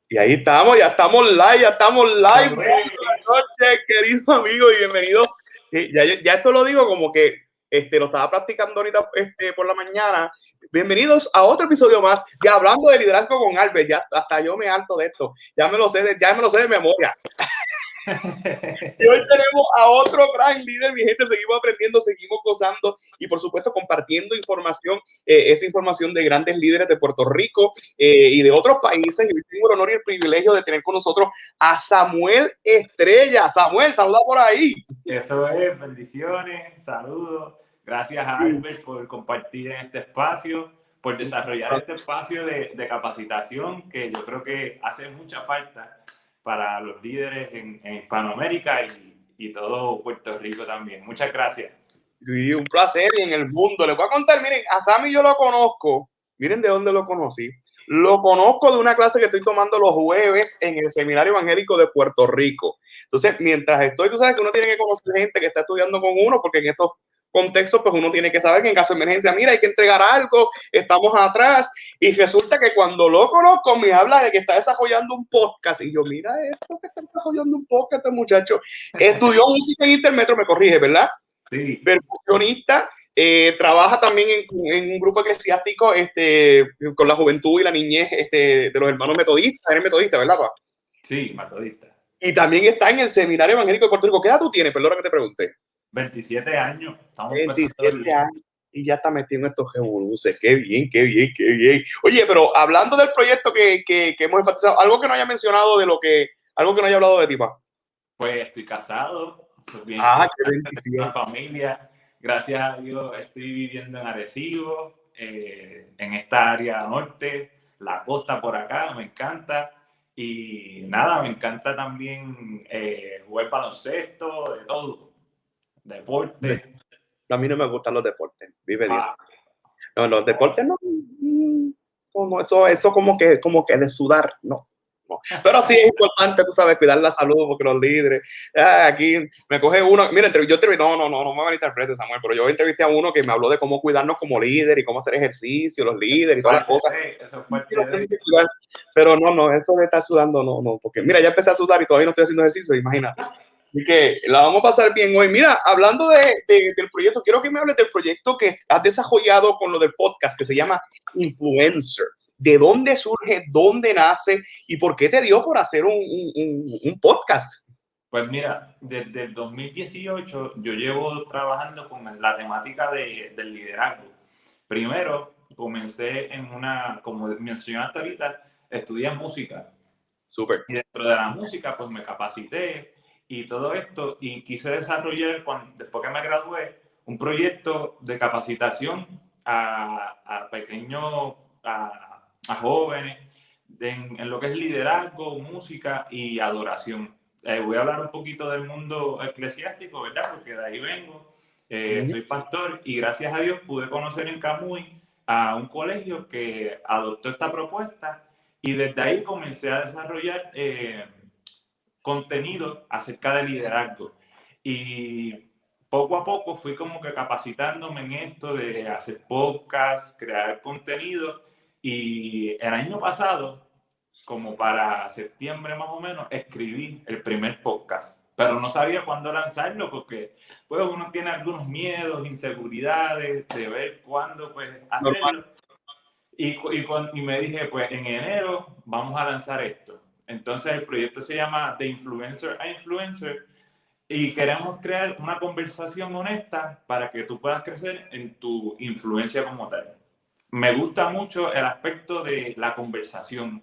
Y ahí estamos, ya estamos live. Muy buenas noches, queridos amigos, y bienvenidos. Ya esto lo digo como que lo estaba practicando ahorita por la mañana. Bienvenidos a otro episodio más de Hablando de Liderazgo con Albert. Ya hasta yo me harto de esto. Ya me lo sé de memoria. Y hoy tenemos a otro gran líder, mi gente. Seguimos aprendiendo, seguimos gozando y, por supuesto, compartiendo información, esa información de grandes líderes de Puerto Rico y de otros países. Y hoy tengo el honor y el privilegio de tener con nosotros a Samuel Estrella. Samuel, saluda por ahí. Eso es, bendiciones, saludos. Gracias a Albert por compartir en este espacio, por desarrollar este espacio de capacitación que yo creo que hace mucha falta para los líderes en Hispanoamérica y todo Puerto Rico también. Muchas gracias. Sí, un placer y en el mundo. Les voy a contar, miren, a Sammy yo lo conozco. Miren de dónde lo conocí. Lo conozco de una clase que estoy tomando los jueves en el Seminario Evangélico de Puerto Rico. Entonces, mientras estoy, tú sabes que uno tiene que conocer gente que está estudiando con uno, porque en estos contextos, pues uno tiene que saber que en caso de emergencia, mira, hay que entregar algo, estamos atrás. Y resulta que cuando lo conozco, me habla de que está desarrollando un podcast. Y yo, mira esto que está desarrollando un podcast este muchacho. Estudió música en Intermetro, me corrige, ¿verdad? Sí. Percusionista, trabaja también en un grupo eclesiástico con la juventud y la niñez de los hermanos metodistas. Eres metodista, ¿verdad, pa? Sí, metodista. Y también está en el Seminario Evangélico de Puerto Rico. ¿Qué edad tú tienes? Perdona que te pregunté. 27 años. Estamos 27 años. Y ya está metido en estos revoluces. Qué bien, qué bien, qué bien. Oye, pero hablando del proyecto que hemos enfatizado, algo que no haya mencionado algo que no haya hablado de ti, pa. Pues estoy casado. Bien, Qué bendición. una familia. Gracias a Dios estoy viviendo en Arecibo, en esta área norte, la costa por acá, me encanta. Y nada, me encanta también jugar baloncesto, de todo, deporte. A mí no me gustan los deportes, vive Dios. No, los deportes no, eso como que de sudar, no. Pero sí es importante, tú sabes, cuidar la salud, porque los líderes, aquí me coge uno, mira, yo entrevisté, no me van a interpretar, Samuel, pero yo entrevisté a uno que me habló de cómo cuidarnos como líder y cómo hacer ejercicio, los líderes y todas las cosas. Eso es parte de... Pero no, eso de estar sudando, no, porque mira, ya empecé a sudar y todavía no estoy haciendo ejercicio, imagínate. Así que la vamos a pasar bien hoy. Mira, hablando del proyecto, quiero que me hables del proyecto que has desarrollado con lo del podcast, que se llama Influencer. ¿De dónde surge, dónde nace y por qué te dio por hacer un podcast? Pues mira, desde el 2018 yo llevo trabajando con la temática del liderazgo. Primero comencé como mencionaste ahorita, estudié música. Súper. Y dentro de la música, pues me capacité y todo esto, y quise desarrollar, después que me gradué, un proyecto de capacitación a pequeños, a jóvenes, en lo que es liderazgo, música y adoración. Voy a hablar un poquito del mundo eclesiástico, ¿verdad? Porque de ahí vengo. Soy pastor y gracias a Dios pude conocer en Camuy a un colegio que adoptó esta propuesta. Y desde ahí comencé a desarrollar contenido acerca de liderazgo. Y poco a poco fui como que capacitándome en esto de hacer podcasts, crear contenido. Y el año pasado, como para septiembre más o menos, escribí el primer podcast. Pero no sabía cuándo lanzarlo porque pues, uno tiene algunos miedos, inseguridades de ver cuándo pues, hacerlo. Y me dije, pues en enero vamos a lanzar esto. Entonces el proyecto se llama De Influencer a Influencer y queremos crear una conversación honesta para que tú puedas crecer en tu influencia como tal. Me gusta mucho el aspecto de la conversación,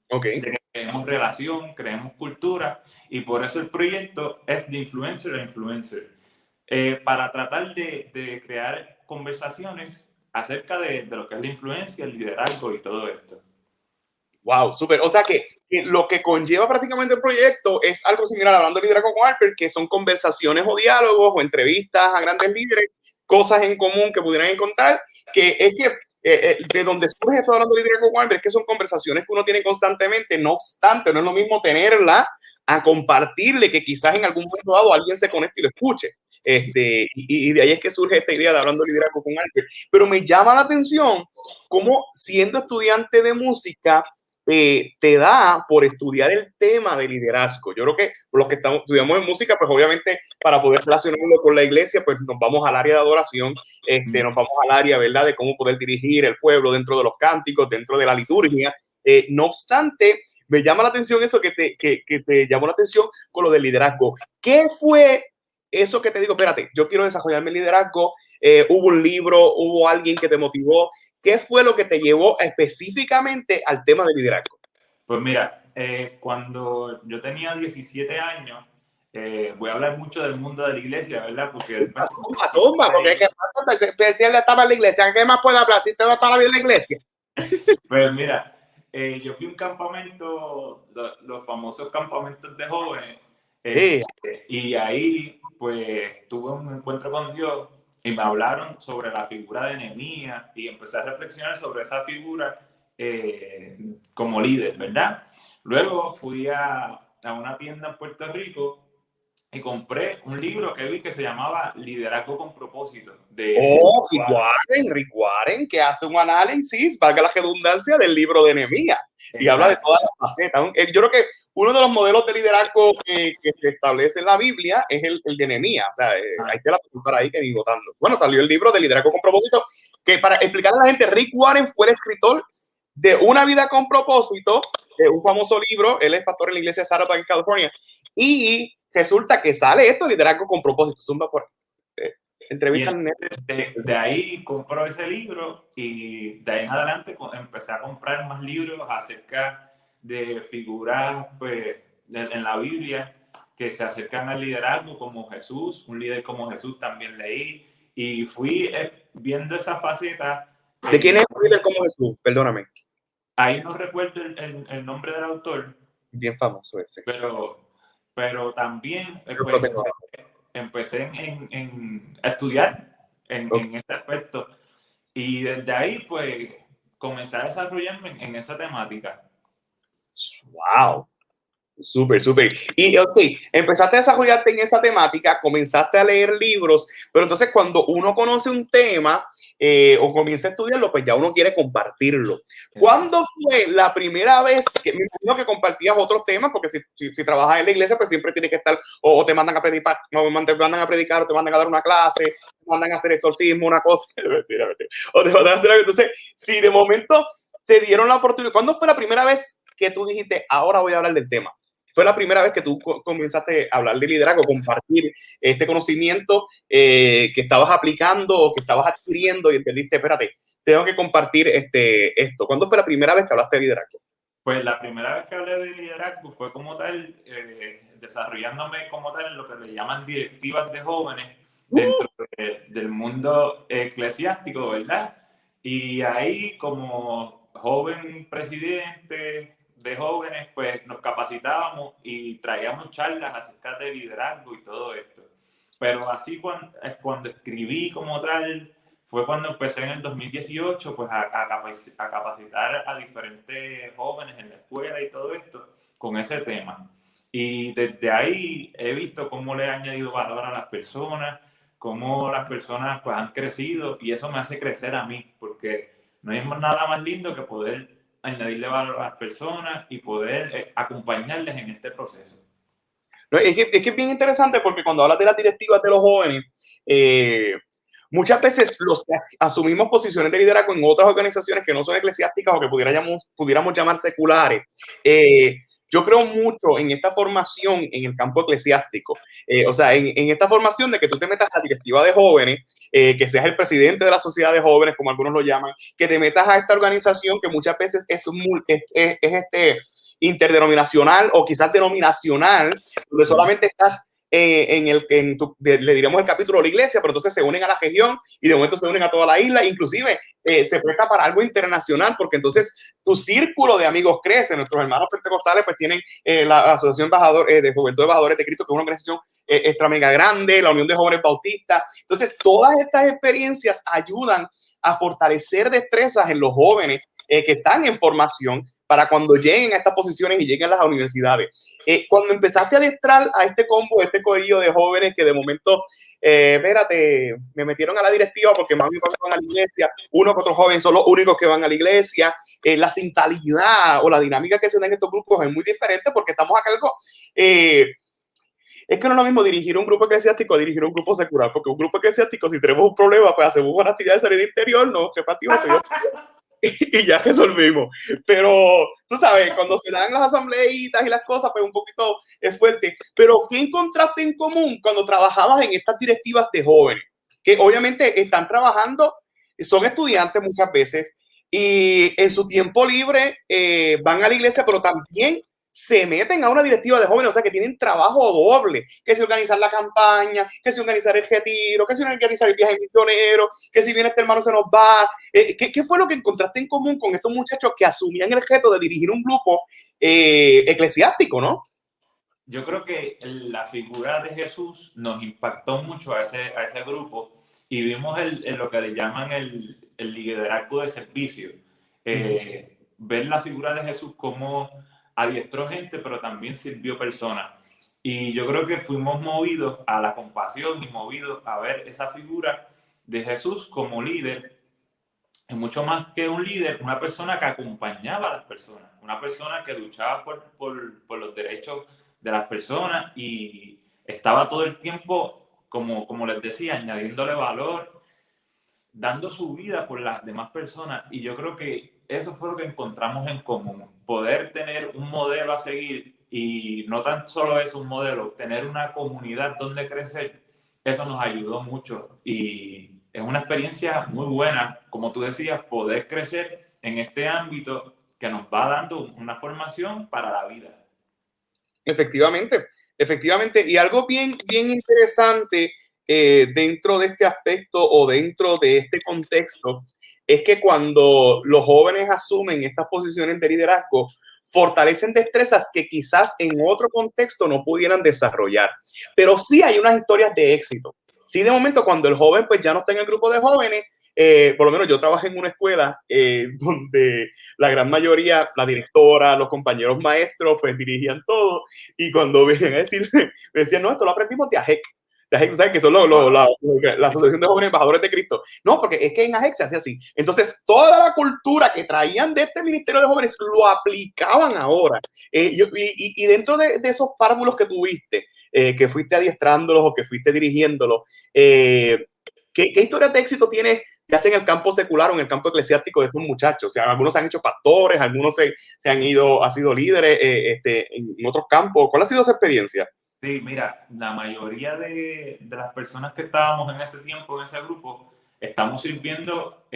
de que creemos relación, creemos cultura y por eso el proyecto es De Influencer a Influencer. Para tratar de crear conversaciones acerca de lo que es la influencia, el liderazgo y todo esto. Wow, súper. O sea que lo que conlleva prácticamente el proyecto es algo similar a Hablando de Liderazgo con Albert, que son conversaciones o diálogos o entrevistas a grandes líderes, cosas en común que pudieran encontrar, que es que de donde surge esto Hablando de Liderazgo con Albert, es que son conversaciones que uno tiene constantemente, no obstante, no es lo mismo tenerla a compartirle, que quizás en algún momento dado alguien se conecte y lo escuche. Y de ahí es que surge esta idea de Hablando de Liderazgo con Albert. Pero me llama la atención cómo siendo estudiante de música, te da por estudiar el tema de liderazgo. Yo creo que los que estudiamos en música, pues obviamente para poder relacionarlo con la iglesia, pues nos vamos al área de adoración, nos vamos al área, ¿verdad?, de cómo poder dirigir el pueblo dentro de los cánticos, dentro de la liturgia. No obstante, me llama la atención eso que te llamó la atención con lo del liderazgo. ¿Qué fue eso que te digo? Espérate, yo quiero desarrollarme el liderazgo. Hubo un libro, hubo alguien que te motivó. ¿Qué fue lo que te llevó específicamente al tema del liderazgo? Pues mira, cuando yo tenía 17 años, voy a hablar mucho del mundo de la iglesia, ¿verdad? Porque porque es que especial estaba en la iglesia. ¿Qué más puede hablar si te va a estar bien en la iglesia? Pues mira, yo fui a un campamento, los famosos campamentos de jóvenes, y ahí pues tuve un encuentro con Dios y me hablaron sobre la figura de Nehemías y empecé a reflexionar sobre esa figura como líder, ¿verdad? Luego fui a una tienda en Puerto Rico y compré un libro que vi que se llamaba Liderazgo con Propósito. Rick Warren, que hace un análisis, valga la redundancia, del libro de Nehemías y habla de todas las facetas. Yo creo que uno de los modelos de liderazgo que se establece en la Biblia es el de Nehemías. O sea, hay que la preguntar ahí que ni votando. Bueno, salió el libro de Liderazgo con Propósito, que para explicarle a la gente, Rick Warren fue el escritor de Una vida con propósito, un famoso libro. Él es pastor en la iglesia de Saddleback, California, y resulta que sale esto, Liderazgo con Propósito. Zumba por entrevista. De ahí compró ese libro y de ahí en adelante empecé a comprar más libros acerca de figuras pues, en la Biblia que se acercan al liderazgo, como Jesús, un líder como Jesús también leí, y fui viendo esa faceta. ¿De quién es un líder como Jesús? Perdóname. Ahí no recuerdo el nombre del autor. Bien famoso ese. Pero también pues, empecé a estudiar en este aspecto. Y desde ahí, pues, comencé a desarrollarme en esa temática. ¡Wow! Súper. Y empezaste a desarrollarte en esa temática, comenzaste a leer libros, pero entonces cuando uno conoce un tema o comienza a estudiarlo, pues ya uno quiere compartirlo. ¿Cuándo fue la primera vez que me imagino que compartías otros temas? Porque si trabajas en la iglesia, pues siempre tienes que estar, o te mandan a predicar, o te mandan a dar una clase, te mandan a hacer exorcismo, una cosa, o te mandan a hacer algo. Entonces, si de momento te dieron la oportunidad, ¿cuándo fue la primera vez que tú dijiste, ahora voy a hablar del tema? ¿Fue la primera vez que tú comenzaste a hablar de liderazgo, compartir este conocimiento que estabas aplicando o que estabas adquiriendo y entendiste, espérate, tengo que compartir esto? ¿Cuándo fue la primera vez que hablaste de liderazgo? Pues la primera vez que hablé de liderazgo fue como tal, desarrollándome como tal en lo que le llaman directivas de jóvenes dentro del mundo eclesiástico, ¿verdad? Y ahí como joven presidente de jóvenes, pues nos capacitábamos y traíamos charlas acerca de liderazgo y todo esto. Pero así cuando escribí como tal, fue cuando empecé en el 2018 pues a capacitar a diferentes jóvenes en la escuela y todo esto con ese tema. Y desde ahí he visto cómo le he añadido valor a las personas, cómo las personas pues han crecido, y eso me hace crecer a mí, porque no hay nada más lindo que poder añadirle valor a las personas y poder acompañarles en este proceso. Es que es bien interesante, porque cuando hablas de las directivas de los jóvenes, muchas veces los que asumimos posiciones de liderazgo en otras organizaciones que no son eclesiásticas o que pudiéramos llamar seculares, yo creo mucho en esta formación en el campo eclesiástico. O sea, en esta formación de que tú te metas a la directiva de jóvenes, que seas el presidente de la sociedad de jóvenes, como algunos lo llaman, que te metas a esta organización que muchas veces es interdenominacional o quizás denominacional, donde solamente estás le diremos el capítulo de la iglesia, pero entonces se unen a la región y de momento se unen a toda la isla. Inclusive se presta para algo internacional, porque entonces tu círculo de amigos crece. Nuestros hermanos pentecostales pues tienen la Asociación de Juventud de Embajadores de Cristo, que es una organización extra mega grande, la Unión de Jóvenes Bautistas. Entonces todas estas experiencias ayudan a fortalecer destrezas en los jóvenes que están en formación para cuando lleguen a estas posiciones y lleguen a las universidades. Cuando empezaste a adiestrar a este combo, este corillo de jóvenes que de momento, espérate, me metieron a la directiva porque mami y papá van a la iglesia, uno que otros jóvenes son los únicos que van a la iglesia, la sintalidad o la dinámica que se da en estos grupos es muy diferente porque estamos a cargo. Es que no es lo mismo dirigir un grupo eclesiástico o dirigir un grupo secular, porque un grupo eclesiástico, si tenemos un problema, pues hacemos una actividad de salida interior, no repartimos y ya resolvimos. Pero tú sabes, cuando se dan las asambleitas y las cosas, pues un poquito es fuerte. Pero ¿qué encontraste en común cuando trabajabas en estas directivas de jóvenes? Que obviamente están trabajando, son estudiantes muchas veces y en su tiempo libre van a la iglesia, pero también se meten a una directiva de jóvenes, o sea que tienen trabajo doble, que si organizar la campaña, que si organizar el retiro, que si organizar el viaje misionero, que si viene este hermano se nos va. ¿Qué fue lo que encontraste en común con estos muchachos que asumían el reto de dirigir un grupo eclesiástico, no? Yo creo que la figura de Jesús nos impactó mucho a ese grupo y vimos lo que le llaman el liderazgo de servicio. Ver la figura de Jesús como adiestró gente, pero también sirvió personas. Y yo creo que fuimos movidos a la compasión y movidos a ver esa figura de Jesús como líder. Es mucho más que un líder, una persona que acompañaba a las personas, una persona que luchaba por los derechos de las personas y estaba todo el tiempo, como les decía, añadiéndole valor, dando su vida por las demás personas. Y yo creo que eso fue lo que encontramos en común, poder tener un modelo a seguir y no tan solo es un modelo, tener una comunidad donde crecer, eso nos ayudó mucho y es una experiencia muy buena, como tú decías, poder crecer en este ámbito que nos va dando una formación para la vida. Efectivamente, efectivamente. Y algo bien, bien interesante dentro de este aspecto o dentro de este contexto es que cuando los jóvenes asumen estas posiciones de liderazgo, fortalecen destrezas que quizás en otro contexto no pudieran desarrollar. Pero sí hay unas historias de éxito. Sí, de momento, cuando el joven pues ya no está en el grupo de jóvenes, por lo menos yo trabajé en una escuela donde la gran mayoría, la directora, los compañeros maestros, pues dirigían todo. Y cuando venían a decir, me decían, no, esto lo aprendimos de AJEC. De AJEC, ¿sabes? Que son la Asociación de Jóvenes Embajadores de Cristo. No, porque es que en AJEC se hace así. Entonces, toda la cultura que traían de este Ministerio de Jóvenes lo aplicaban ahora. Y dentro de esos párvulos que tuviste, que fuiste adiestrándolos o que fuiste dirigiéndolos, ¿qué historias de éxito tienes, ya sea en el campo secular o en el campo eclesiástico de estos muchachos? O sea, algunos se han hecho pastores, algunos se han ido, han sido líderes en otros campos. ¿Cuál ha sido esa experiencia? Sí, mira, la mayoría de las personas que estábamos en ese tiempo, en ese grupo, estamos sirviendo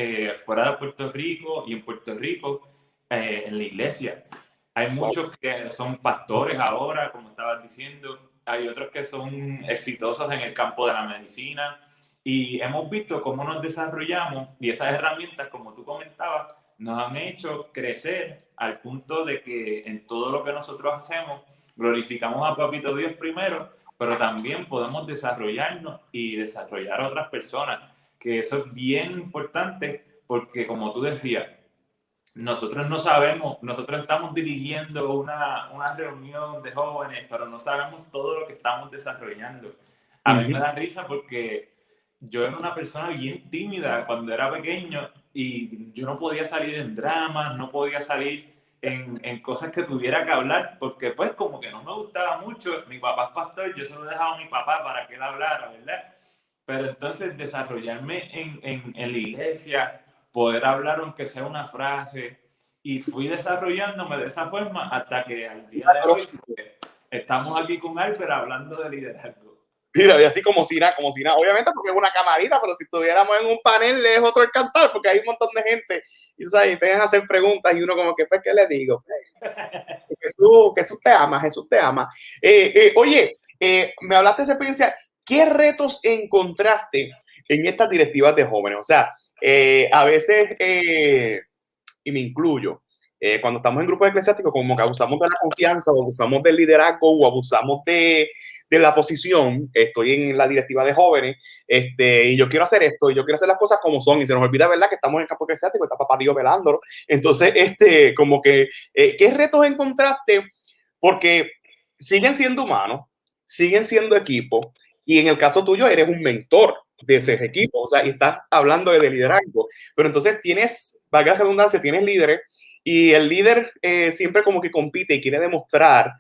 fuera de Puerto Rico y en Puerto Rico en la iglesia. Hay muchos que son pastores ahora, como estabas diciendo. Hay otros que son exitosos en el campo de la medicina. Y hemos visto cómo nos desarrollamos y esas herramientas, como tú comentabas, nos han hecho crecer al punto de que en todo lo que nosotros hacemos glorificamos a Papito Dios primero, pero también podemos desarrollarnos y desarrollar a otras personas, que eso es bien importante porque, como tú decías, nosotros no sabemos, nosotros estamos dirigiendo una reunión de jóvenes, pero no sabemos todo lo que estamos desarrollando. A mí me da risa porque yo era una persona bien tímida cuando era pequeño y yo no podía salir en dramas, no podía salir en cosas que tuviera que hablar porque pues como que no me gustaba mucho. Mi papá es pastor, yo se lo dejaba a mi papá para que él hablara, ¿verdad? Pero entonces desarrollarme en la iglesia, poder hablar aunque sea una frase, y fui desarrollándome de esa forma hasta que al día de hoy estamos aquí con Alper hablando de liderazgo. Mira, y así como si nada, obviamente porque es una camarita, pero si estuviéramos en un panel es otro el cantar, porque hay un montón de gente y, ¿sabes? Vengan a hacer preguntas y uno como que, pues, ¿qué le digo? Jesús te ama, Jesús te ama. Oye, me hablaste de esa experiencia, ¿qué retos encontraste en estas directivas de jóvenes? O sea, a veces, y me incluyo, cuando estamos en grupos eclesiásticos, como que abusamos de la confianza, o abusamos del liderazgo, o abusamos de la posición. Estoy en la directiva de jóvenes, y yo quiero hacer esto, y yo quiero hacer las cosas como son, y se nos olvida, ¿verdad?, que estamos en el campo eclesiástico, está papá Dios velándolo. Entonces, como que, ¿qué retos encontraste? Porque siguen siendo humanos, siguen siendo equipo, y en el caso tuyo eres un mentor de ese equipo, o sea, y estás hablando de liderazgo, pero entonces tienes, valga la redundancia, tienes líderes, y el líder siempre como que compite y quiere demostrar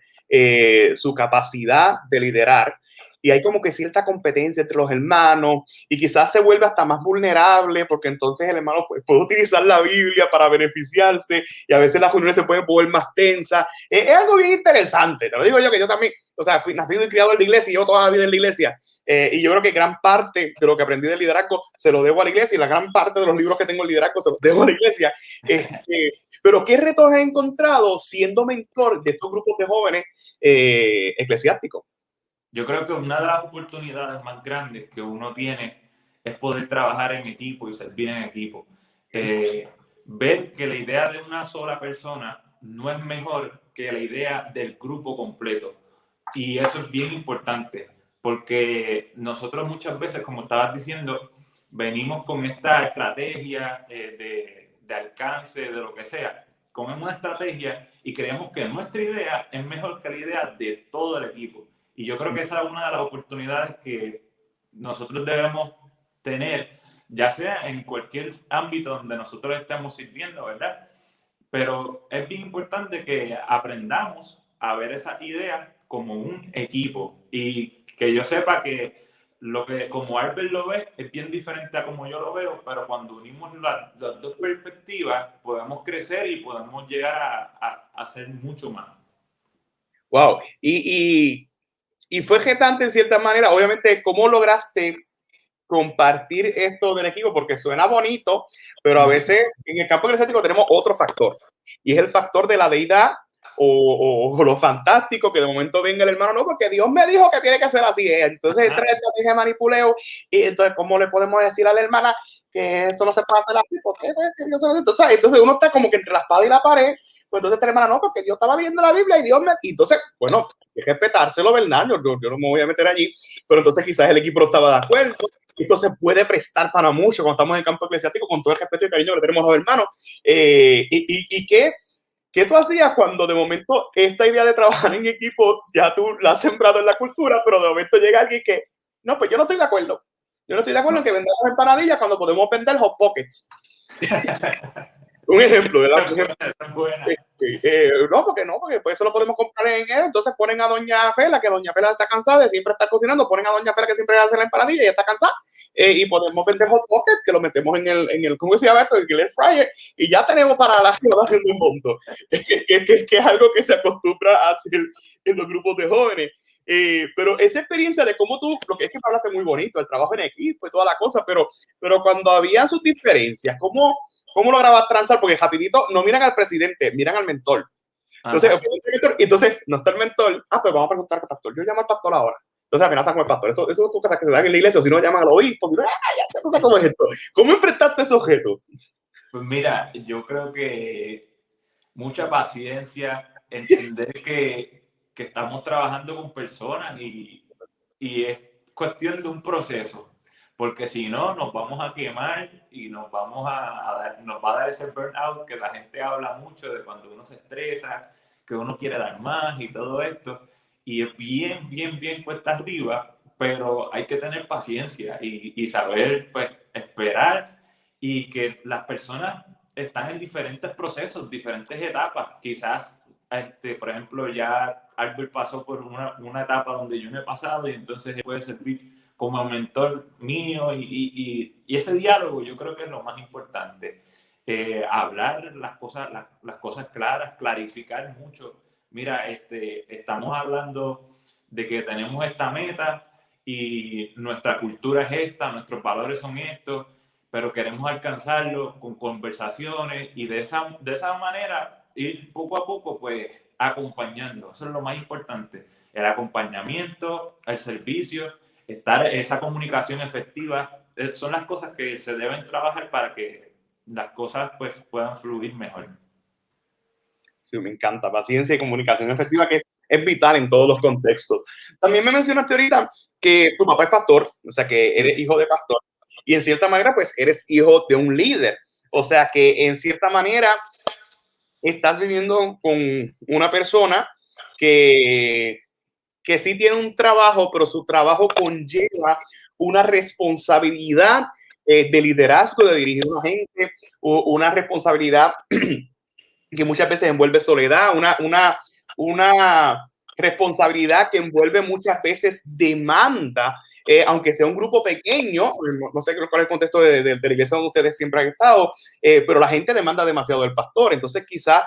su capacidad de liderar, y hay como que cierta competencia entre los hermanos, y quizás se vuelve hasta más vulnerable, porque entonces el hermano puede utilizar la Biblia para beneficiarse, y a veces las reuniones se pueden volver más tensas. Es algo bien interesante, te lo digo yo, que yo también, o sea, fui nacido y criado en la iglesia, y yo toda la vida en la iglesia, y yo creo que gran parte de lo que aprendí de liderazgo se lo debo a la iglesia, y la gran parte de los libros que tengo en liderazgo se los debo a la iglesia. Pero ¿qué retos has encontrado siendo mentor de estos grupos de jóvenes eclesiásticos? Yo creo que una de las oportunidades más grandes que uno tiene es poder trabajar en equipo y servir en equipo. Ver que la idea de una sola persona no es mejor que la idea del grupo completo. Y eso es bien importante, porque nosotros muchas veces, como estabas diciendo, venimos con esta estrategia de alcance, de lo que sea, con una estrategia y creemos que nuestra idea es mejor que la idea de todo el equipo. Y yo creo que esa es una de las oportunidades que nosotros debemos tener, ya sea en cualquier ámbito donde nosotros estemos sirviendo, ¿verdad? Pero es bien importante que aprendamos a ver esa idea como un equipo y que yo sepa que lo que como Albert lo ve es bien diferente a como yo lo veo, pero cuando unimos las dos perspectivas podemos crecer y podemos llegar a hacer mucho más. Wow. Y fue retante en cierta manera. Obviamente, ¿cómo lograste compartir esto del equipo? Porque suena bonito, pero a veces en el campo eclesiástico tenemos otro factor, y es el factor de la deidad, o lo fantástico, que de momento venga el hermano, no, porque Dios me dijo que tiene que ser así. Entonces entra esta estrategia de manipuleo, y entonces, ¿cómo le podemos decir a la hermana que esto no se puede hacer así? ¿Por qué? Pues, que Dios se lo... entonces uno está como que entre la espada y la pared. Pues entonces la hermana, no, porque Dios estaba leyendo la Biblia y Dios me... Y entonces, bueno, hay que respetárselo, ¿verdad? Yo no me voy a meter allí, pero entonces quizás el equipo no estaba de acuerdo. Esto se puede prestar para mucho cuando estamos en el campo eclesiástico, con todo el respeto y cariño que le tenemos a los hermanos. ¿Qué tú hacías cuando de momento esta idea de trabajar en equipo ya tú la has sembrado en la cultura, pero de momento llega alguien que, no, pues yo no estoy de acuerdo. Yo no estoy de acuerdo en que vendamos empanadillas cuando podemos vender hot pockets. Un ejemplo, ¿verdad? No, porque pues eso lo podemos comprar en él. Entonces ponen a Doña Fela, que Doña Fela está cansada de siempre estar cocinando, ponen a Doña Fela, que siempre hace la empanadilla y está cansada, y podemos vender hot pockets, que lo metemos en el ¿cómo se llama esto? El air fryer, y ya tenemos para la generación de fondo, que es algo que se acostumbra a hacer en los grupos de jóvenes. Pero esa experiencia de cómo tú, lo que es que me hablaste muy bonito, el trabajo en equipo y toda la cosa, pero cuando había sus diferencias, ¿cómo lograbas transar? Porque rapidito no miran al presidente, miran al mentor. Entonces, no está el mentor. Pues vamos a preguntar al pastor. Yo llamo al pastor ahora. Entonces amenazan con el pastor. Eso son cosas que se dan en la iglesia, o si no llaman al obispo. Si no, ya tú sabes cómo es esto. ¿Cómo enfrentaste ese objeto? Pues mira, yo creo que mucha paciencia, entender que estamos trabajando con personas y es cuestión de un proceso, porque si no nos vamos a quemar y nos vamos nos va a dar ese burnout que la gente habla mucho de cuando uno se estresa, que uno quiere dar más y todo esto, y es bien cuesta arriba, pero hay que tener paciencia y saber pues esperar, y que las personas están en diferentes procesos, diferentes etapas. Quizás, por ejemplo, ya Albert pasó por una etapa donde yo no he pasado, y entonces puede servir como mentor mío, y ese diálogo yo creo que es lo más importante. Hablar las cosas claras, clarificar mucho. Mira, estamos hablando de que tenemos esta meta y nuestra cultura es esta, nuestros valores son estos, pero queremos alcanzarlo con conversaciones, y de esa manera ir poco a poco pues acompañando. Eso es lo más importante, el acompañamiento, el servicio, esa comunicación efectiva, son las cosas que se deben trabajar para que las cosas pues puedan fluir mejor. Sí, me encanta. Paciencia y comunicación efectiva, que es vital en todos los contextos. También me mencionaste ahorita que tu papá es pastor, o sea, que eres hijo de pastor. Y en cierta manera, pues, eres hijo de un líder. O sea, que en cierta manera estás viviendo con una persona que, que sí tiene un trabajo, pero su trabajo conlleva una responsabilidad de liderazgo, de dirigir a una gente, una responsabilidad que muchas veces envuelve soledad, una responsabilidad que envuelve muchas veces demanda, aunque sea un grupo pequeño, no sé cuál es el contexto de la iglesia donde ustedes siempre han estado, pero la gente demanda demasiado del pastor, entonces quizás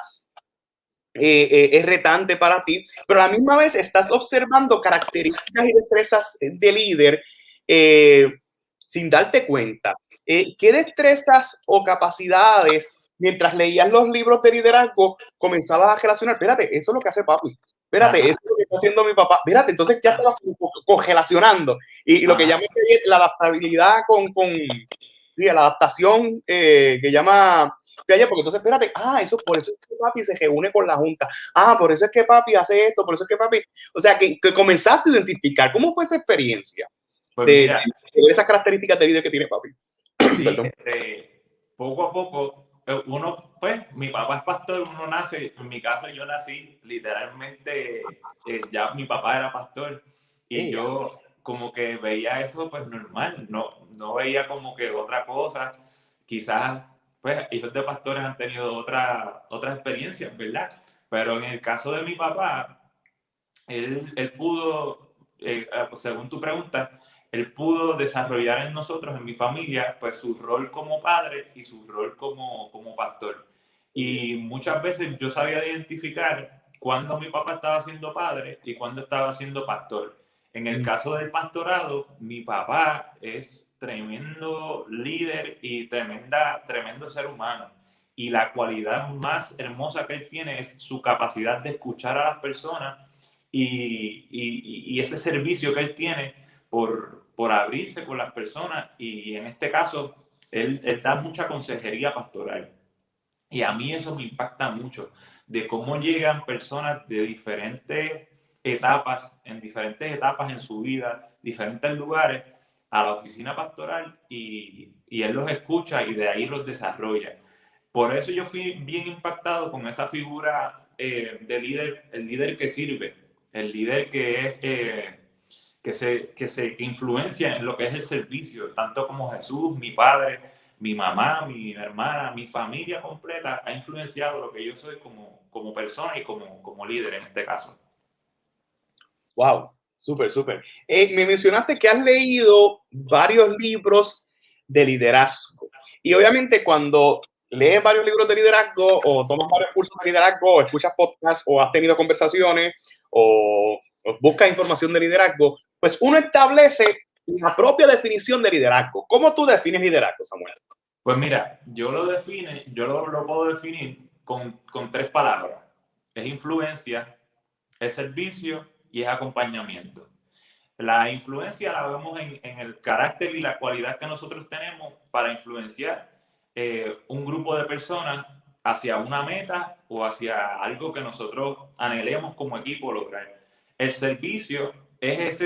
es retante para ti, pero a la misma vez estás observando características y destrezas de líder eh, sin darte cuenta. ¿Qué destrezas o capacidades, mientras leías los libros de liderazgo, comenzabas a relacionar? Espérate, eso es lo que hace papi. Espérate, eso es lo que está haciendo mi papá. Espérate, entonces ya estabas correlacionando. Y lo que llaman la adaptabilidad sí, la adaptación que llama porque entonces espérate, eso por eso es que papi se reúne con la junta, por eso es que papi hace esto, por eso es que papi, o sea, que comenzaste a identificar. ¿Cómo fue esa experiencia Pues de mira, esas características de líder que tiene papi? sí, poco a poco, uno, pues, mi papá es pastor, uno nace, en mi caso yo nací literalmente, ya mi papá era pastor y yo como que veía eso pues normal, no veía como que otra cosa, quizás, pues, hijos de pastores han tenido otras experiencias, ¿verdad? Pero en el caso de mi papá, él pudo, según tu pregunta, él pudo desarrollar en nosotros, en mi familia, pues su rol como padre y su rol como pastor. Y muchas veces yo sabía identificar cuándo mi papá estaba siendo padre y cuándo estaba siendo pastor. En el caso del pastorado, mi papá es tremendo líder y tremendo ser humano. Y la cualidad más hermosa que él tiene es su capacidad de escuchar a las personas y ese servicio que él tiene por abrirse con las personas y en este caso él da mucha consejería pastoral y a mí eso me impacta mucho de cómo llegan personas de diferentes etapas en su vida, diferentes lugares a la oficina pastoral y él los escucha y de ahí los desarrolla. Por eso yo fui bien impactado con esa figura de líder, el líder que sirve, el líder que es que influencia en lo que es el servicio, tanto como Jesús, mi padre, mi mamá, mi hermana, mi familia completa ha influenciado lo que yo soy como persona y como líder en este caso. Wow, súper, súper. Me mencionaste que has leído varios libros de liderazgo. Y obviamente cuando lees varios libros de liderazgo o tomas varios cursos de liderazgo o escuchas podcasts o has tenido conversaciones o buscas información de liderazgo, pues uno establece la propia definición de liderazgo. ¿Cómo tú defines liderazgo, Samuel? Pues mira, yo lo puedo definir con tres palabras. Es influencia, es servicio y es acompañamiento. La influencia la vemos en el carácter y la cualidad que nosotros tenemos para influenciar un grupo de personas hacia una meta o hacia algo que nosotros anhelemos como equipo lograr. El servicio es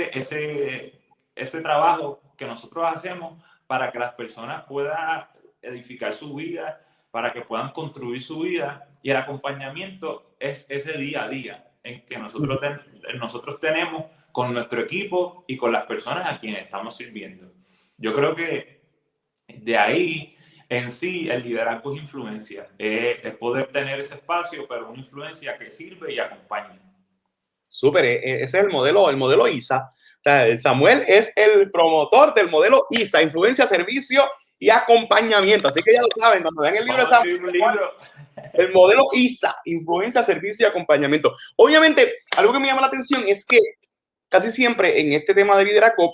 ese trabajo que nosotros hacemos para que las personas puedan edificar su vida, para que puedan construir su vida, y el acompañamiento es ese día a día en que nosotros tenemos con nuestro equipo y con las personas a quienes estamos sirviendo. Yo creo que de ahí en sí el liderazgo es influencia, es poder tener ese espacio, pero una influencia que sirve y acompaña. Súper, ese es el modelo ISA. O sea, Samuel es el promotor del modelo ISA, influencia, servicio y acompañamiento. Así que ya lo saben, cuando vean el libro de Samuel, el modelo ISA, influencia, servicio y acompañamiento. Obviamente, algo que me llama la atención es que casi siempre en este tema de liderazgo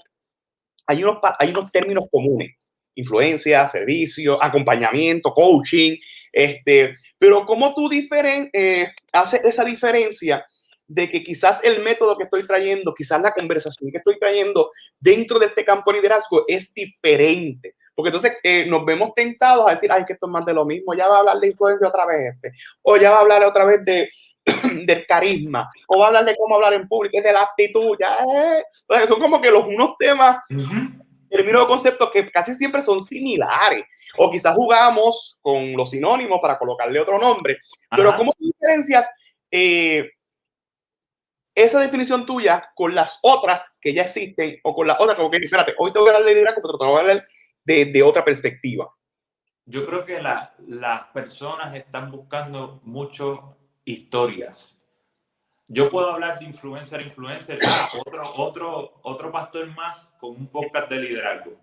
hay unos términos comunes. Influencia, servicio, acompañamiento, coaching. Pero ¿cómo tú haces esa diferencia de que quizás el método que estoy trayendo, quizás la conversación que estoy trayendo dentro de este campo de liderazgo es diferente? porque entonces nos vemos tentados a decir, ay, que esto es más de lo mismo, ya va a hablar de influencia otra vez o ya va a hablar otra vez del carisma, o va a hablar de cómo hablar en público, de la actitud, ya Entonces, son como que unos temas, términos de conceptos que casi siempre son similares, o quizás jugamos con los sinónimos para colocarle otro nombre, pero ¿cómo diferencias esa definición tuya con las otras que ya existen, o con las otras como que, espérate, hoy te voy a hablar de liderazgo, pero te voy a hablar de otra perspectiva? Yo creo que las personas están buscando mucho historias. Yo puedo hablar de influencer, otro pastor más con un podcast de liderazgo,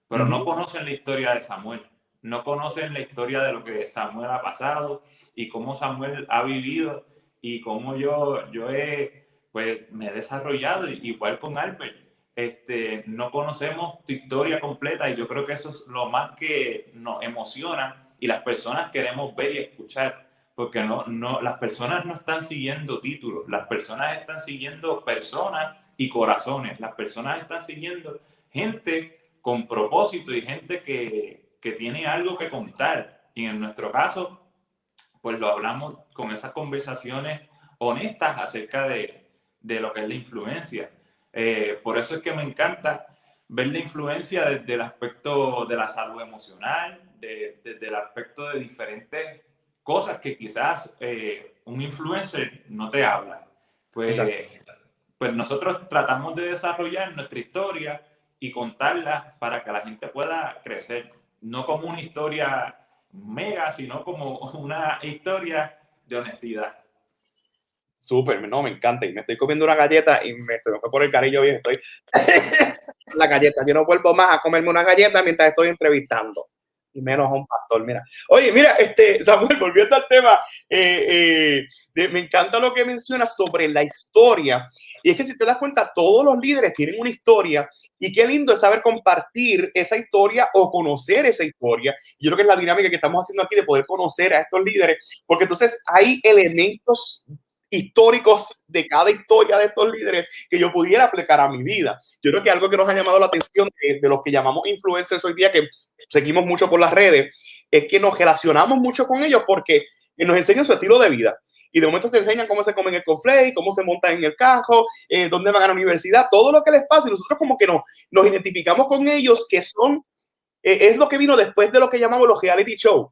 pero no conocen la historia de Samuel, no conocen la historia de lo que Samuel ha pasado y cómo Samuel ha vivido y cómo pues, me he desarrollado, igual con Albert. No conocemos tu historia completa y yo creo que eso es lo más que nos emociona y las personas queremos ver y escuchar. Porque las personas no están siguiendo títulos, las personas están siguiendo personas y corazones, las personas están siguiendo gente con propósito y gente que tiene algo que contar. Y en nuestro caso, pues lo hablamos con esas conversaciones honestas acerca de lo que es la influencia. Por eso es que me encanta ver la influencia desde el aspecto de la salud emocional, desde el aspecto de diferentes cosas que quizás un influencer no te habla. Pues nosotros tratamos de desarrollar nuestra historia y contarla para que la gente pueda crecer. No como una historia mega, sino como una historia de honestidad. Súper, no, me encanta. Y me estoy comiendo una galleta y se me fue por el carillo bien. Estoy la galleta. Yo no vuelvo más a comerme una galleta mientras estoy entrevistando. Y menos a un pastor, mira. Oye, mira, Samuel, volviendo al tema, me encanta lo que mencionas sobre la historia. Y es que si te das cuenta, todos los líderes tienen una historia y qué lindo es saber compartir esa historia o conocer esa historia. Y yo creo que es la dinámica que estamos haciendo aquí de poder conocer a estos líderes, porque entonces hay elementos históricos de cada historia de estos líderes que yo pudiera aplicar a mi vida. Yo creo que algo que nos ha llamado la atención de los que llamamos influencers hoy día, que seguimos mucho por las redes, es que nos relacionamos mucho con ellos porque nos enseñan su estilo de vida. Y de momento te enseñan cómo se comen el cornflake, cómo se montan en el carro, dónde van a la universidad, todo lo que les pasa. Y nosotros como que nos identificamos con ellos, que son, es lo que vino después de lo que llamamos los reality shows.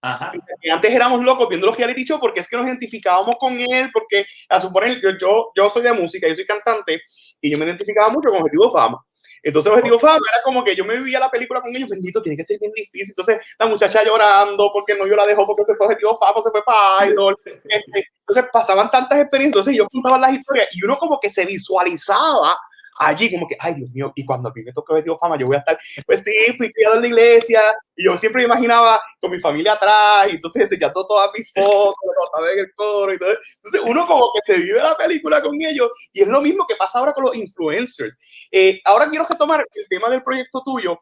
Ajá. Antes éramos locos viendo los reality shows porque es que nos identificábamos con él, porque a suponer, yo soy de música, yo soy cantante y yo me identificaba mucho con Objetivo Fama. Entonces Objetivo Fama era como que yo me vivía la película con ellos, bendito, tiene que ser bien difícil. Entonces la muchacha llorando porque no, yo la dejó porque se fue Objetivo Fama, se fue para Idol. Entonces pasaban tantas experiencias, entonces yo contaba las historias y uno como que se visualizaba allí como que, ay Dios mío, y cuando a mí me toque Objetivo Fama, yo voy a estar, pues sí, fui criado en la iglesia, y yo siempre me imaginaba con mi familia atrás, y entonces enseñando todas mis fotos, estaba en el coro, y todo. Entonces uno como que se vive la película con ellos, y es lo mismo que pasa ahora con los influencers. Ahora quiero retomar el tema del proyecto tuyo.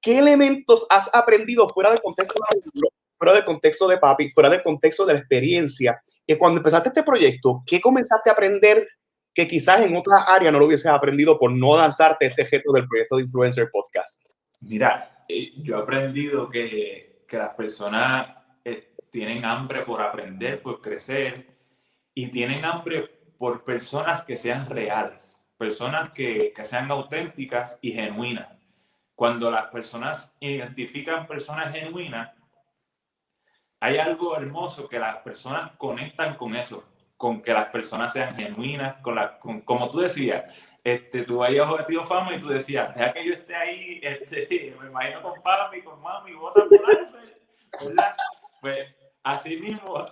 ¿Qué elementos has aprendido fuera del contexto de fuera del contexto de papi, fuera del contexto de la experiencia? Cuando empezaste este proyecto, ¿qué comenzaste a aprender que quizás en otra área no lo hubieses aprendido por no lanzarte este reto del proyecto de Influencer Podcast? Mira, yo he aprendido que las personas tienen hambre por aprender, por crecer, y tienen hambre por personas que sean reales, personas que sean auténticas y genuinas. Cuando las personas identifican personas genuinas, hay algo hermoso que las personas conectan con eso, con que las personas sean genuinas, como tú decías, tú vayas a Objetivo Fama y tú decías, deja que yo esté ahí, me imagino con papi, con mami, vota por Albert, ¿verdad? Pues así mismo,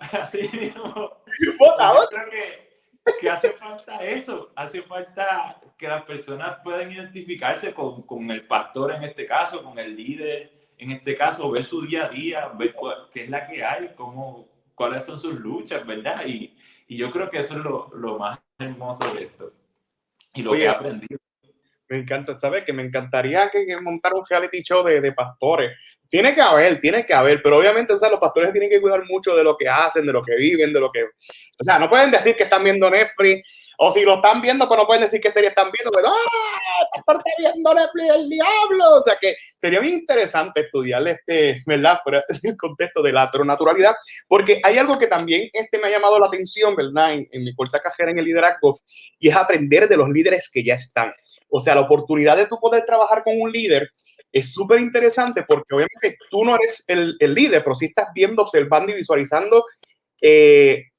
yo creo que hace falta eso, hace falta que las personas puedan identificarse con el pastor en este caso, con el líder en este caso, ver su día a día, ver qué es la que hay, cuáles son sus luchas, ¿verdad? Y yo creo que eso es lo más hermoso de esto y lo que he aprendido. Me encanta, ¿sabes? Que me encantaría que montar un reality show de pastores. Tiene que haber, pero obviamente, o sea, los pastores tienen que cuidar mucho de lo que hacen, de lo que viven, de lo que... O sea, no pueden decir que están viendo Netflix, o si lo están viendo, pues no pueden decir qué serie están viendo, pero pastor está viendo Netflix el diablo. O sea que sería bien interesante estudiar ¿verdad? Fuera del contexto de la heteronaturalidad, porque hay algo que también me ha llamado la atención, ¿verdad? En mi corta carrera en el liderazgo, y es aprender de los líderes que ya están. O sea, la oportunidad de tú poder trabajar con un líder es súper interesante porque obviamente tú no eres el líder, pero sí estás viendo, observando y visualizando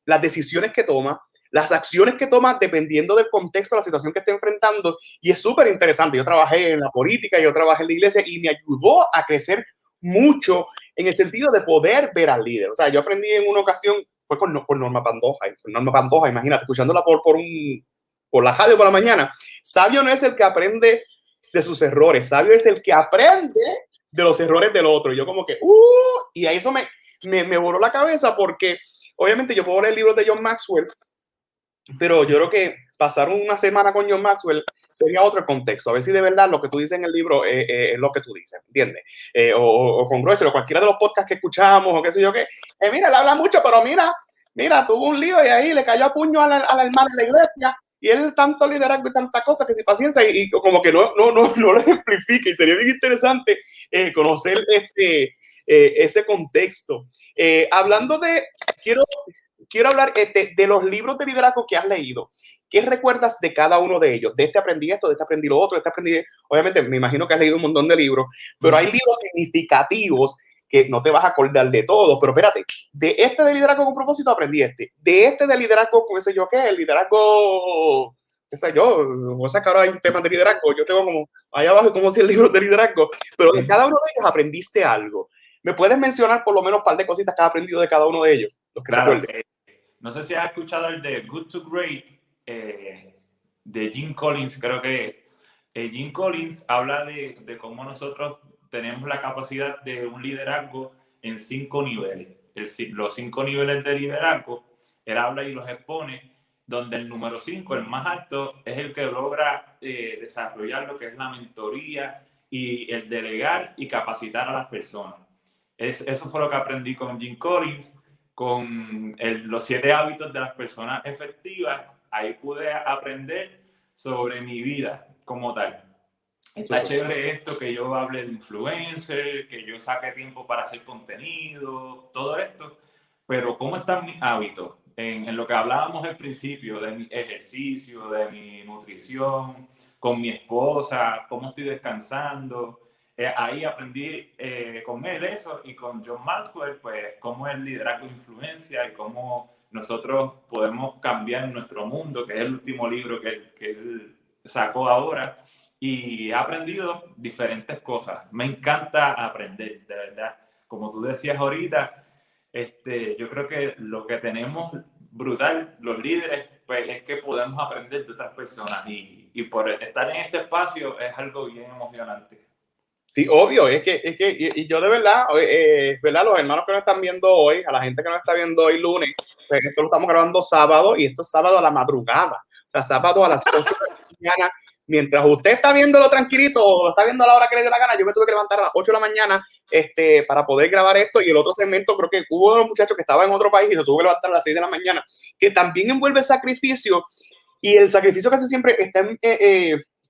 las decisiones que toma, las acciones que toma dependiendo del contexto, la situación que esté enfrentando, y es súper interesante. Yo trabajé en la política, yo trabajé en la iglesia y me ayudó a crecer mucho en el sentido de poder ver al líder. O sea, yo aprendí en una ocasión, fue con Norma Pantoja, imagínate, escuchándola por la radio por la mañana. Sabio no es el que aprende de sus errores, sabio es el que aprende de los errores del otro. Y yo como que, y a eso me voló la cabeza porque obviamente yo puedo leer libros de John Maxwell, pero yo creo que pasar una semana con John Maxwell sería otro contexto. A ver si de verdad lo que tú dices en el libro es lo que tú dices, ¿entiendes? O con Grueso, o cualquiera de los podcasts que escuchamos, o qué sé yo qué. Mira, él habla mucho, pero mira, tuvo un lío y ahí le cayó a puño a la hermana de la iglesia. Y él tanto liderazgo y tanta cosa que sin paciencia y como que no lo ejemplifica. Y sería bien interesante conocer ese contexto. Hablando de, quiero hablar de los libros de liderazgo que has leído. ¿Qué recuerdas de cada uno de ellos? De este aprendí esto, de este aprendí lo otro, de este aprendí... Obviamente, me imagino que has leído un montón de libros, pero hay libros significativos que no te vas a acordar de todos, pero espérate, de este de liderazgo con propósito aprendí de este de liderazgo, qué sé yo qué, el liderazgo, qué sé yo, o sea que ahora hay temas de liderazgo, yo tengo como, allá abajo como 100 libros de liderazgo, pero de cada uno de ellos aprendiste algo. ¿Me puedes mencionar por lo menos un par de cositas que has aprendido de cada uno de ellos? Los que claro, no sé si has escuchado el de Good to Great, de Jim Collins, creo que Jim Collins habla de cómo nosotros tenemos la capacidad de un liderazgo en 5 niveles. Los 5 niveles de liderazgo, él habla y los expone, donde el número 5, el más alto, es el que logra desarrollar lo que es la mentoría y el delegar y capacitar a las personas. Eso fue lo que aprendí con Jim Collins, con los 7 hábitos de las personas efectivas. Ahí pude aprender sobre mi vida como tal. Está chévere esto, que yo hable de influencer, que yo saque tiempo para hacer contenido, todo esto, pero ¿cómo están mis hábitos? En lo que hablábamos al principio, de mi ejercicio, de mi nutrición, con mi esposa, cómo estoy descansando. Ahí aprendí con él eso, y con John Maxwell, pues cómo el liderazgo influencia y cómo nosotros podemos cambiar nuestro mundo, que es el último libro que él sacó ahora. Y he aprendido diferentes cosas. Me encanta aprender, de verdad. Como tú decías ahorita, yo creo que lo que tenemos brutal, los líderes, pues es que podemos aprender de otras personas. Y por estar en este espacio es algo bien emocionante. Sí, obvio, es que y yo de verdad, ¿verdad? Los hermanos que nos están viendo hoy, a la gente que nos está viendo hoy lunes, pues esto lo estamos grabando sábado y esto es sábado a la madrugada, o sea, sábado a las 8 de la mañana. Mientras usted está viéndolo tranquilito o lo está viendo a la hora que le dé la gana, yo me tuve que levantar a las 8 de la mañana para poder grabar esto. Y el otro segmento, creo que hubo un muchacho que estaba en otro país y se tuvo que levantar a las 6 de la mañana, que también envuelve sacrificio. Y el sacrificio casi siempre está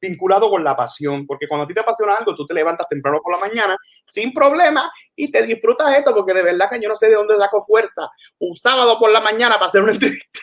vinculado con la pasión, porque cuando a ti te apasiona algo, tú te levantas temprano por la mañana sin problema y te disfrutas esto, porque de verdad que yo no sé de dónde saco fuerza un sábado por la mañana para hacer una entrevista.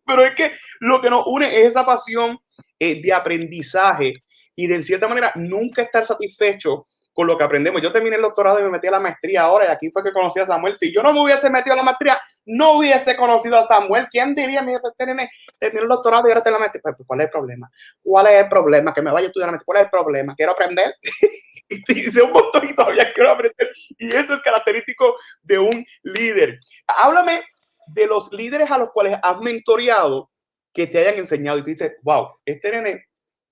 Pero es que lo que nos une es esa pasión de aprendizaje y de cierta manera nunca estar satisfecho con lo que aprendemos. Yo terminé el doctorado y me metí a la maestría ahora, y aquí fue que conocí a Samuel. Si yo no me hubiese metido a la maestría, no hubiese conocido a Samuel. ¿Quién diría? Mira, terminé el doctorado y ahora te la maestría. Pues, ¿cuál es el problema? ¿Cuál es el problema? Que me vaya a estudiar la maestría. ¿Cuál es el problema? Quiero aprender. Y te hice un montón y todavía quiero aprender. Y eso es característico de un líder. Háblame de los líderes a los cuales has mentoreado que te hayan enseñado y tú dices, wow, este nene,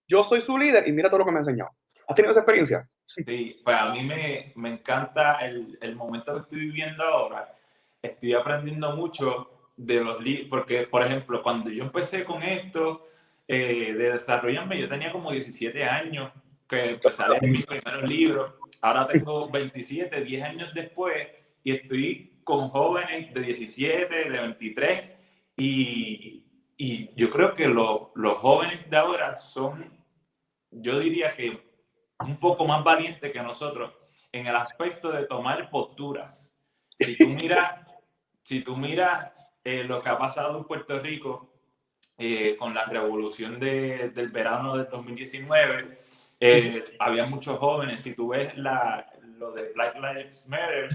yo soy su líder y mira todo lo que me ha enseñado. ¿Has tenido esa experiencia? Sí, pues a mí me encanta el momento que estoy viviendo ahora. Estoy aprendiendo mucho de los líderes, porque, por ejemplo, cuando yo empecé con esto de desarrollarme, yo tenía como 17 años, que empecé a leer mis primeros libros. Ahora tengo 27, 10 años después, y estoy con jóvenes de 17, de 23, y yo creo que los jóvenes de ahora son yo diría que un poco más valiente que nosotros en el aspecto de tomar posturas. Si tú miras lo que ha pasado en Puerto Rico con la revolución del verano del 2019, había muchos jóvenes. Si tú ves lo de Black Lives Matter,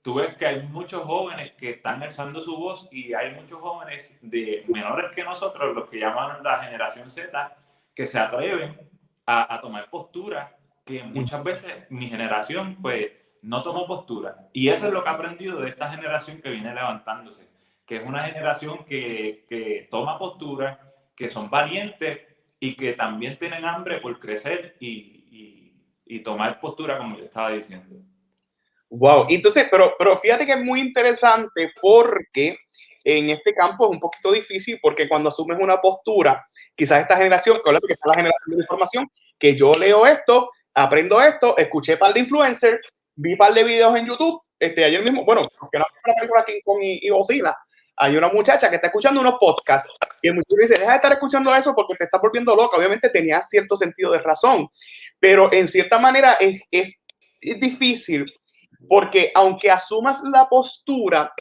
tú ves que hay muchos jóvenes que están alzando su voz y hay muchos jóvenes de menores que nosotros, los que llaman la generación Z, que se atreven a tomar postura que muchas veces mi generación pues no tomó postura. Y eso es lo que he aprendido de esta generación que viene levantándose, que es una generación que toma postura, que son valientes y que también tienen hambre por crecer y tomar postura, como yo estaba diciendo. Wow, entonces, pero fíjate que es muy interesante porque en este campo es un poquito difícil porque cuando asumes una postura, quizás esta generación, que está la generación de la información, que yo leo esto, aprendo esto, escuché un par de influencers, vi un par de videos en YouTube, ayer mismo, bueno, que no la película King Kong y Godzilla, hay una muchacha que está escuchando unos podcasts y el muchacho dice, deja de estar escuchando eso porque te estás volviendo loca. Obviamente tenía cierto sentido de razón, pero en cierta manera es difícil porque aunque asumas la postura,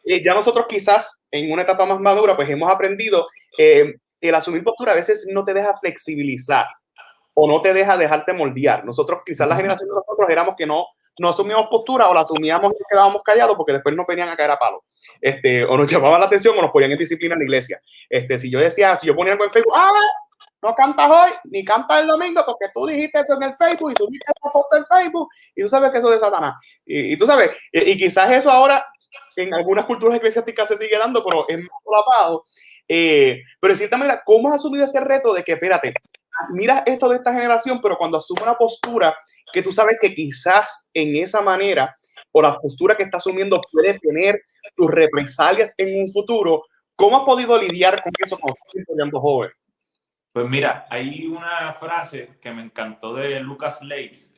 ya nosotros quizás en una etapa más madura, pues hemos aprendido el asumir postura a veces no te deja flexibilizar o no te deja dejarte moldear. Nosotros quizás la generación de nosotros éramos que no asumíamos postura o la asumíamos y quedábamos callados porque después nos venían a caer a palo. O nos llamaban la atención o nos ponían en disciplina en la iglesia. Si yo ponía algo en Facebook, no cantas hoy, ni cantas el domingo porque tú dijiste eso en el Facebook y subiste esa foto en Facebook y tú sabes que eso es de Satanás. Y tú sabes, y quizás eso ahora en algunas culturas eclesiásticas se sigue dando, pero es más solapado. Pero en cierta manera, ¿cómo has asumido ese reto de que, espérate, miras esto de esta generación, pero cuando asume una postura que tú sabes que quizás en esa manera o la postura que está asumiendo puede tener tus represalias en un futuro, ¿cómo has podido lidiar con eso cuando estás estudiando joven? Pues mira, hay una frase que me encantó de Lucas Leis.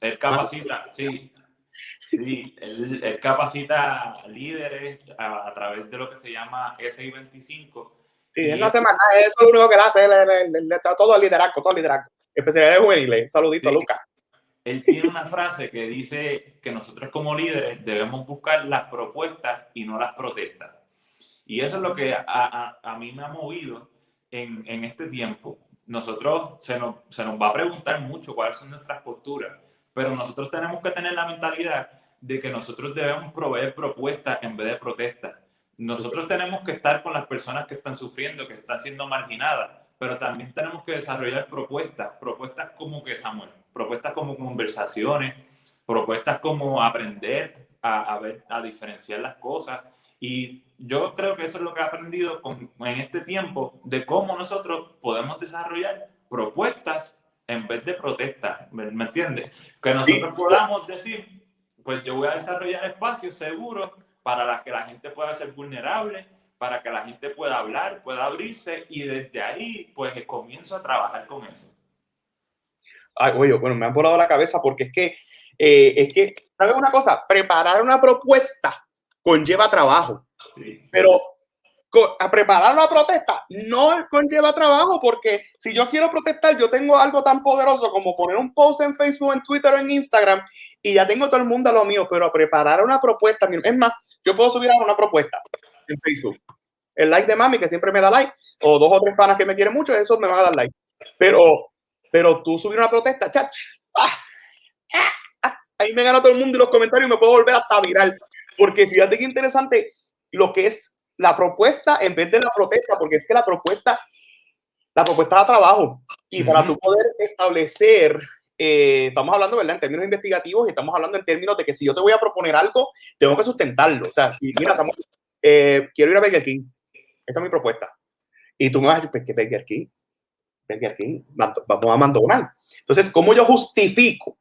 Él capacita, sí, él capacita líderes a través de lo que se llama SI25. Sí, él no hace más nada, eso es lo único que él hace, todo el liderazgo. Especialidades juveniles. Saludito, sí. A Lucas. Él tiene una frase que dice que nosotros como líderes debemos buscar las propuestas y no las protestas. Y eso es lo que a mí me ha movido en este tiempo. Nosotros se nos va a preguntar mucho cuáles son nuestras posturas, pero nosotros tenemos que tener la mentalidad de que nosotros debemos proveer propuestas en vez de protestas. Nosotros tenemos que estar con las personas que están sufriendo, que están siendo marginadas, pero también tenemos que desarrollar propuestas como que, Samuel, propuestas como conversaciones, propuestas como aprender a diferenciar las cosas. Y yo creo que eso es lo que he aprendido en este tiempo, de cómo nosotros podemos desarrollar propuestas en vez de protestas, ¿me entiendes? Que nosotros podamos decir, pues yo voy a desarrollar espacios seguros para que la gente pueda ser vulnerable, para que la gente pueda hablar, pueda abrirse, y desde ahí, pues comienzo a trabajar con eso. Ay, oye, bueno, me han volado la cabeza porque es que, ¿sabes una cosa? Preparar una propuesta conlleva trabajo, sí. Pero a preparar una protesta no conlleva trabajo, porque si yo quiero protestar, yo tengo algo tan poderoso como poner un post en Facebook, en Twitter o en Instagram y ya tengo todo el mundo a lo mío, pero a preparar una propuesta, es más, yo puedo subir una propuesta en Facebook, el like de mami que siempre me da like, o 2 o 3 panas que me quieren mucho, esos me van a dar like, pero tú subir una protesta, chach, ahí me gana todo el mundo y los comentarios y me puedo volver hasta viral, porque fíjate qué interesante lo que es la propuesta en vez de la protesta, porque es que la propuesta da trabajo. Y para tú poder establecer, estamos hablando, ¿verdad?, en términos investigativos, y estamos hablando en términos de que si yo te voy a proponer algo, tengo que sustentarlo. O sea, si, mira, Samuel, quiero ir a Burger King, esta es mi propuesta. Y tú me vas a decir, pues, ¿qué Burger King? Burger King, vamos a McDonald's. Entonces, ¿cómo yo justifico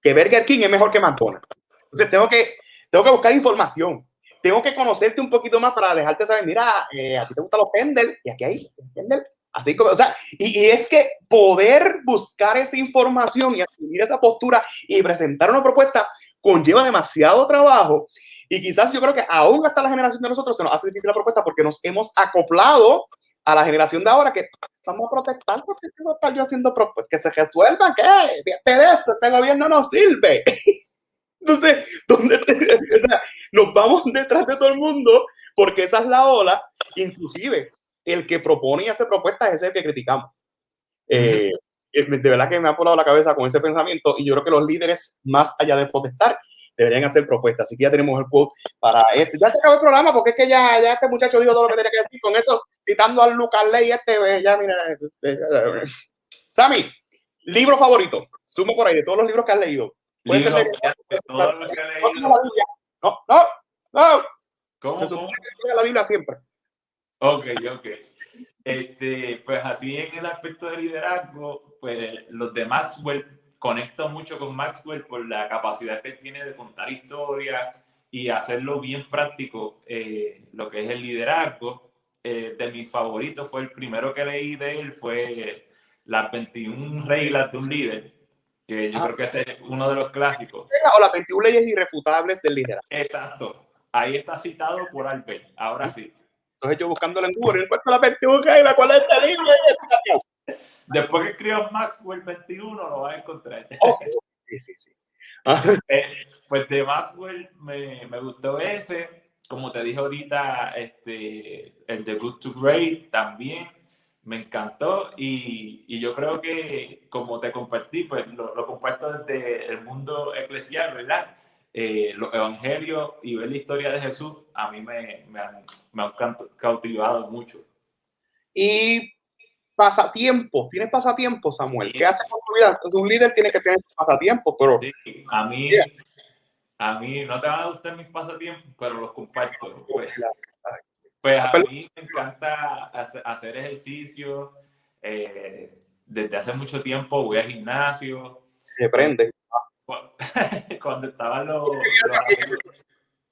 que Burger King es mejor que McDonald's? Entonces, tengo que buscar información. Tengo que conocerte un poquito más para dejarte saber, mira, a ti te gustan los tender y aquí hay tender Así como, o sea, y es que poder buscar esa información y asumir esa postura y presentar una propuesta conlleva demasiado trabajo. Y quizás yo creo que aún hasta la generación de nosotros se nos hace difícil la propuesta porque nos hemos acoplado a la generación de ahora que vamos a protestar porque tengo que estar yo haciendo propuestas que se resuelvan, que fíjate de esto, este gobierno no sirve. Entonces, o sea, nos vamos detrás de todo el mundo porque esa es la ola. Inclusive, el que propone y hace propuestas es el que criticamos. De verdad que me ha volado la cabeza con ese pensamiento y yo creo que los líderes, más allá de protestar, deberían hacer propuestas. Así que ya tenemos el quote para esto. Ya se acabó el programa porque es que ya este muchacho dijo todo lo que tenía que decir. Con eso, citando al Lucas Ley, ya mira. Sammy, libro favorito. Sumo por ahí de todos los libros que has leído. Puede ser de todos los que he leído. No. ¿Cómo? La Biblia siempre. Ok. Pues así en el aspecto de liderazgo, pues los de Maxwell, conecto mucho con Maxwell por la capacidad que tiene de contar historias y hacerlo bien práctico, lo que es el liderazgo. De mis favoritos fue el primero que leí de él, fue Las 21 reglas de un líder, que yo creo que ese es uno de los clásicos. O las 21 leyes irrefutables del liderazgo. Exacto. Ahí está citado por Albert. Ahora sí. Entonces yo buscándolo en Google, encuentro la 21 reglas, ¿cuál es este libro? Después que escribas Maxwell 21 lo vas a encontrar. Okay. Sí. Pues de Maxwell me gustó ese. Como te dije ahorita, el de Good to Great también me encantó y yo creo que como te compartí, pues lo comparto desde el mundo eclesial, ¿verdad? Los evangelios y ver la historia de Jesús a mí me han cautivado mucho. Y pasatiempos, ¿tienes pasatiempos, Samuel? ¿Qué haces con tu vida? Un líder tiene que tener pasatiempos, pero... Sí, a mí no te van a gustar mis pasatiempos, pero los comparto. Pues a mí me encanta hacer ejercicio. Desde hace mucho tiempo voy al gimnasio. Se prende. Cuando estaban los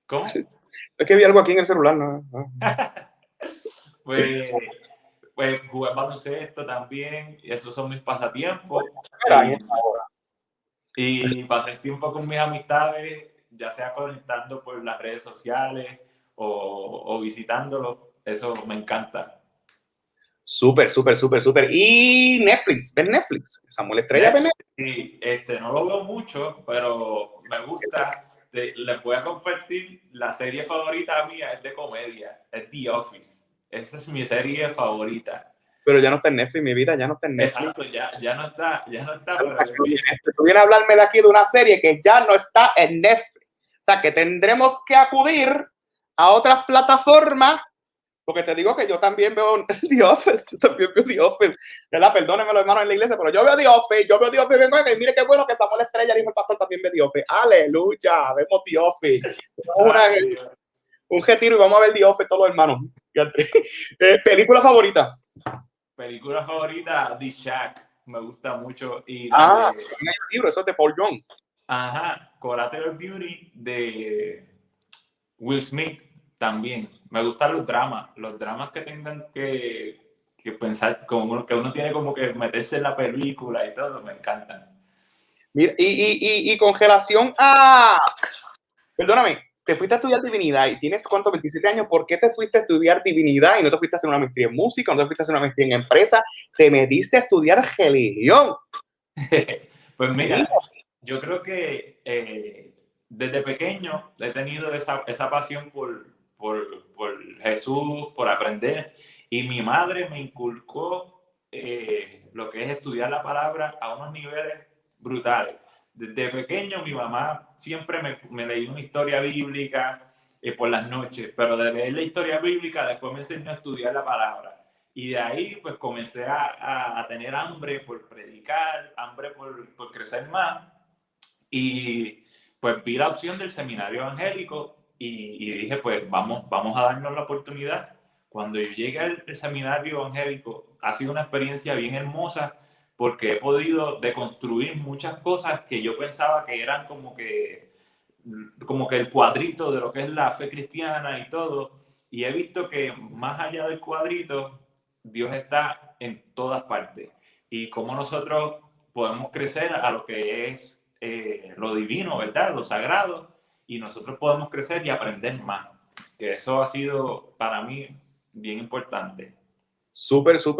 ¿Cómo? Es que vi algo aquí en el celular, ¿no? Pues jugar baloncesto también, y esos son mis pasatiempos. Y pasar tiempo con mis amistades, ya sea conectando por las redes sociales o visitándolos, eso me encanta. Súper. Y Netflix, ¿ves Netflix? Samuel Estrella, ¿ves Netflix? Sí, no lo veo mucho, pero me gusta. Les voy a compartir la serie favorita mía, es de comedia, es The Office. Esa es mi serie favorita. Pero ya no está en Netflix, mi vida, ya no está en Netflix. Exacto, ya no está. Tú vienes a hablarme de aquí de una serie que ya no está en Netflix. O sea, que tendremos que acudir a otras plataformas, porque te digo que yo también veo The Office, yo también veo The Office. ¿Verdad? Perdónenme los hermanos en la iglesia, pero yo veo The Office, y mire qué bueno que Samuel Estrella, hijo el pastor, también ve The Office. Aleluya, vemos The Office. Un retiro y vamos a ver The Office todos los hermanos. ¿Película favorita? Película favorita, The Shack, me gusta mucho. Y el libro, eso es de Paul Young. Ajá, Collateral Beauty de Will Smith también. Me gustan los dramas que tengan que pensar, como que uno tiene como que meterse en la película y todo, me encantan. Mira, y con relación a... Perdóname, te fuiste a estudiar divinidad y tienes, ¿cuánto? 27 años. ¿Por qué te fuiste a estudiar divinidad y no te fuiste a hacer una maestría en música, no te fuiste a hacer una maestría en empresa? Te metiste a estudiar religión. Pues mira, yo creo que desde pequeño he tenido esa pasión por Jesús, por aprender. Y mi madre me inculcó lo que es estudiar la palabra a unos niveles brutales. Desde pequeño mi mamá siempre me leía una historia bíblica por las noches, pero de leer la historia bíblica después me enseñó a estudiar la palabra. Y de ahí pues comencé a tener hambre por predicar, hambre por crecer más. Y pues vi la opción del seminario evangélico y dije pues vamos a darnos la oportunidad. Cuando yo llegué al seminario evangélico ha sido una experiencia bien hermosa porque he podido deconstruir muchas cosas que yo pensaba que eran como que el cuadrito de lo que es la fe cristiana y todo. Y he visto que más allá del cuadrito, Dios está en todas partes. Y cómo nosotros podemos crecer a lo que es lo divino, ¿verdad? Lo sagrado. Y nosotros podemos crecer y aprender más. Que eso ha sido para mí bien importante. Súper. Es que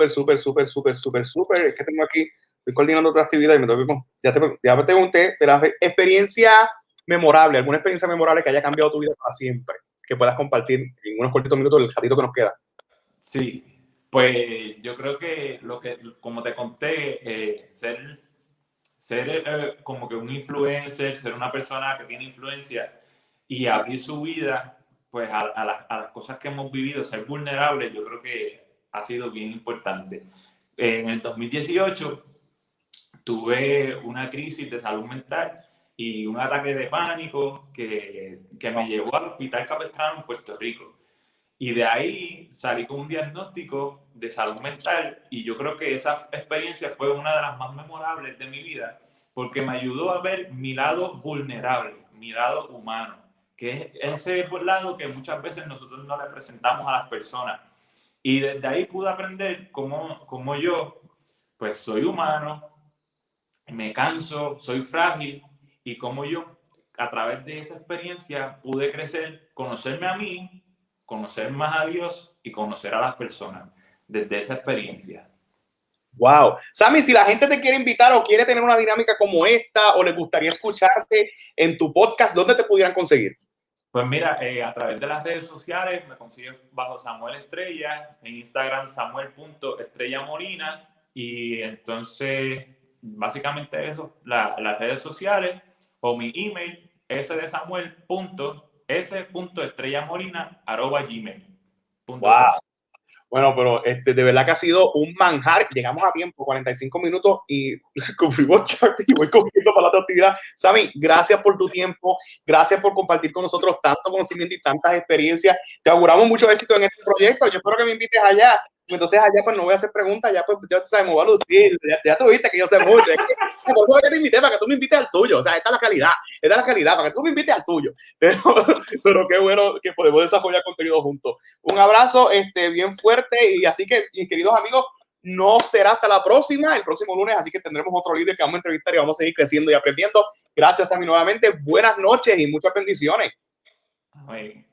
tengo aquí, estoy coordinando otra actividad y me tengo que, ya me pregunté de la experiencia memorable, alguna experiencia memorable que haya cambiado tu vida para siempre, que puedas compartir en unos cortitos minutos el ratito que nos queda. Sí, pues yo creo que como te conté, ser como que un influencer, ser una persona que tiene influencia y abrir su vida pues a las cosas que hemos vivido, ser vulnerable, yo creo que ha sido bien importante. En el 2018 tuve una crisis de salud mental y un ataque de pánico que me llevó al Hospital Capistrano en Puerto Rico. Y de ahí salí con un diagnóstico de salud mental y yo creo que esa experiencia fue una de las más memorables de mi vida porque me ayudó a ver mi lado vulnerable, mi lado humano, que es ese lado que muchas veces nosotros no le presentamos a las personas. Y desde ahí pude aprender cómo yo, pues soy humano, me canso, soy frágil y cómo yo, a través de esa experiencia, pude crecer, conocerme a mí, conocer más a Dios y conocer a las personas desde esa experiencia. Wow. Sammy, si la gente te quiere invitar o quiere tener una dinámica como esta o le gustaría escucharte en tu podcast, ¿dónde te pudieran conseguir? Pues mira, a través de las redes sociales me consigues bajo Samuel Estrella, en Instagram samuel.estrellaMolina y entonces básicamente eso, las redes sociales o mi email sdesamuel.s.estrellaMolina@gmail.com. Wow. Bueno, pero de verdad que ha sido un manjar. Llegamos a tiempo, 45 minutos y cumplimos ya y voy cogiendo para la otra actividad. Sammy, gracias por tu tiempo, gracias por compartir con nosotros tanto conocimiento y tantas experiencias. Te auguramos mucho éxito en este proyecto. Yo espero que me invites allá. Entonces allá pues no voy a hacer preguntas, ya pues ya sabes, me voy a lucir, ya tú viste que yo sé mucho. Es que, por eso es que te invité, para que tú me invites al tuyo. O sea, esta es la calidad, para que tú me invites al tuyo. Pero qué bueno que podemos desarrollar contenido juntos. Un abrazo bien fuerte y así que, mis queridos amigos, no será hasta la próxima, el próximo lunes, así que tendremos otro líder que vamos a entrevistar y vamos a seguir creciendo y aprendiendo. Gracias a mí nuevamente, buenas noches y muchas bendiciones. Amén.